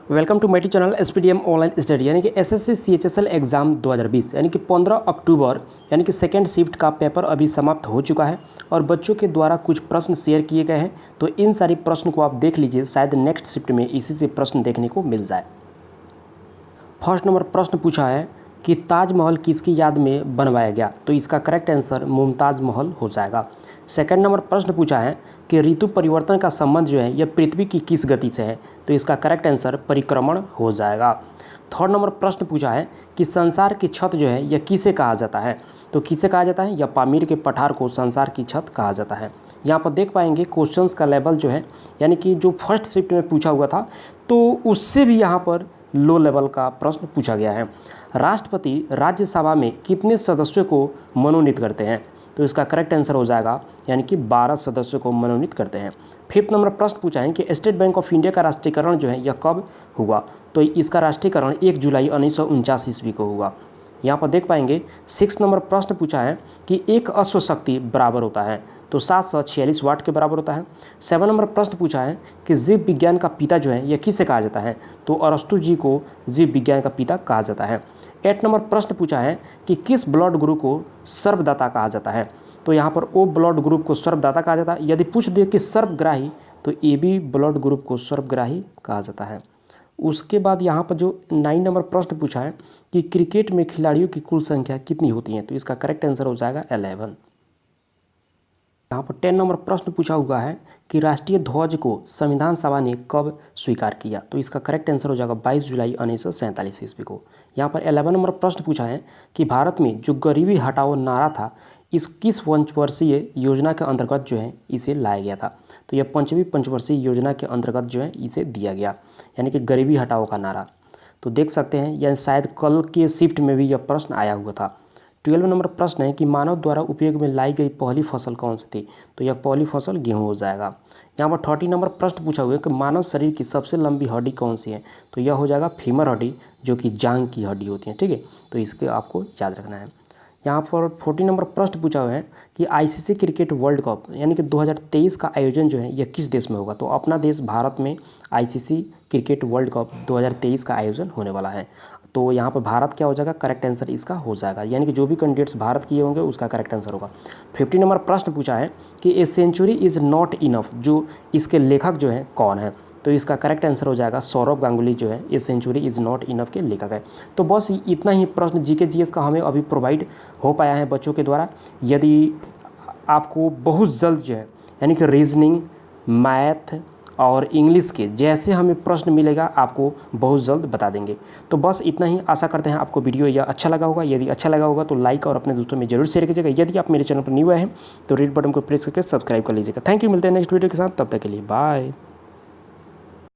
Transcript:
Welcome to मेटी channel SPDM online study यानी कि एसएससी सीएचएसएल एग्ज़ाम 2020 यानी कि 15 अक्टूबर यानी कि सेकेंड शिफ्ट का पेपर अभी समाप्त हो चुका है और बच्चों के द्वारा कुछ प्रश्न शेयर किए गए हैं। तो इन सारी प्रश्न को आप देख लीजिए, शायद नेक्स्ट शिफ्ट में इसी से प्रश्न देखने को मिल जाए। फर्स्ट नंबर प्रश्न पूछा है कि ताजमहल किसकी याद में बनवाया गया, तो इसका करेक्ट आंसर मुमताज़ महल हो जाएगा। सेकंड नंबर प्रश्न पूछा है कि ऋतु परिवर्तन का संबंध जो है यह पृथ्वी की किस गति से है, तो इसका करेक्ट आंसर परिक्रमण हो जाएगा। थर्ड नंबर प्रश्न पूछा है कि संसार की छत जो है यह किसे कहा जाता है, तो किसे कहा जाता है, या पामीर के पठार को संसार की छत कहा जाता है। यहाँ पर देख पाएंगे क्वेश्चंस का लेवल जो है यानी कि जो फर्स्ट शिफ्ट में पूछा हुआ था तो उससे भी यहाँ पर लो लेवल का प्रश्न पूछा गया है। राष्ट्रपति राज्यसभा में कितने सदस्यों को मनोनीत करते हैं, तो इसका करेक्ट आंसर हो जाएगा यानी कि 12 सदस्यों को मनोनीत करते हैं। फिफ्थ नंबर प्रश्न पूछा है कि स्टेट बैंक ऑफ इंडिया का राष्ट्रीयकरण जो है यह कब हुआ, तो इसका राष्ट्रीयकरण 1 जुलाई 1949 ईस्वी को हुआ। यहाँ पर देख पाएंगे सिक्स नंबर प्रश्न पूछा है कि एक अश्व शक्ति बराबर होता है, तो 746 वाट के बराबर होता है। 7 नंबर प्रश्न पूछा है कि जीव विज्ञान का पिता जो है यह किसे कहा जाता है, तो अरस्तु जी को जीव विज्ञान का पिता कहा जाता है। 8 नंबर प्रश्न पूछा है कि किस ब्लड ग्रुप को सर्वदाता कहा जाता है, तो यहाँ पर ओ ब्लड ग्रुप को सर्वदाता कहा जाता है। यदि पूछ दे कि सर्वग्राही, तो ए बी ब्लड ग्रुप को सर्वग्राही कहा जाता है। उसके बाद यहाँ पर जो 9 नंबर प्रश्न पूछा है कि क्रिकेट में खिलाड़ियों की कुल संख्या कितनी होती है, तो इसका करेक्ट आंसर हो जाएगा 11। यहाँ पर 10 नंबर प्रश्न पूछा हुआ है कि राष्ट्रीय ध्वज को संविधान सभा ने कब स्वीकार किया, तो इसका करेक्ट आंसर हो जाएगा 22 जुलाई 1947 ईस्वी को। यहाँ पर 11 नंबर प्रश्न पूछा है कि भारत में जो गरीबी हटाओ नारा था इस किस पंचवर्षीय योजना के अंतर्गत जो है इसे लाया गया था, तो यह 5वीं पंचवर्षीय योजना के अंतर्गत जो है इसे दिया गया, यानी कि गरीबी हटाओ का नारा। तो देख सकते हैं यह शायद कल के शिफ्ट में भी यह प्रश्न आया हुआ था। 12 नंबर प्रश्न है कि मानव द्वारा उपयोग में लाई गई पहली फसल कौन सी थी, तो यह पहली फसल गेहूं हो जाएगा। यहाँ पर 30 नंबर प्रश्न पूछा हुआ है कि मानव शरीर की सबसे लंबी हड्डी कौन सी है, तो यह हो जाएगा फीमर हड्डी, जो कि जांघ की हड्डी होती है। ठीक है, तो इसके आपको याद रखना है। यहाँ पर 40 नंबर प्रश्न पूछा हुआ है कि आईसीसी क्रिकेट वर्ल्ड कप यानी कि 2023 का आयोजन जो है यह किस देश में होगा, तो अपना देश भारत में आईसीसी क्रिकेट वर्ल्ड कप 2023 का आयोजन होने वाला है। तो यहाँ पर भारत क्या हो जाएगा, करेक्ट आंसर इसका हो जाएगा, यानी कि जो भी कैंडिडेट्स भारत किए होंगे उसका करेक्ट आंसर होगा। 50 नंबर प्रश्न पूछा है कि a century is not enough, जो इसके लेखक जो है कौन है, तो इसका करेक्ट आंसर हो जाएगा सौरभ गांगुली जो है a century is not enough के लेखक है। तो बस इतना ही प्रश्न जीके जीएस का हमें अभी प्रोवाइड हो पाया है बच्चों के द्वारा। यदि आपको बहुत जल्द जो है यानी कि रीजनिंग, मैथ और इंग्लिश के जैसे हमें प्रश्न मिलेगा आपको बहुत जल्द बता देंगे। तो बस इतना ही, आशा करते हैं आपको वीडियो यह अच्छा लगा होगा। यदि अच्छा लगा होगा तो लाइक और अपने दोस्तों में जरूर शेयर कीजिएगा। यदि आप मेरे चैनल पर न्यू आए हैं तो रेड बटन को प्रेस करके सब्सक्राइब कर लीजिएगा। थैंक यू, मिलते हैं नेक्स्ट वीडियो के साथ, तब तक के लिए बाय।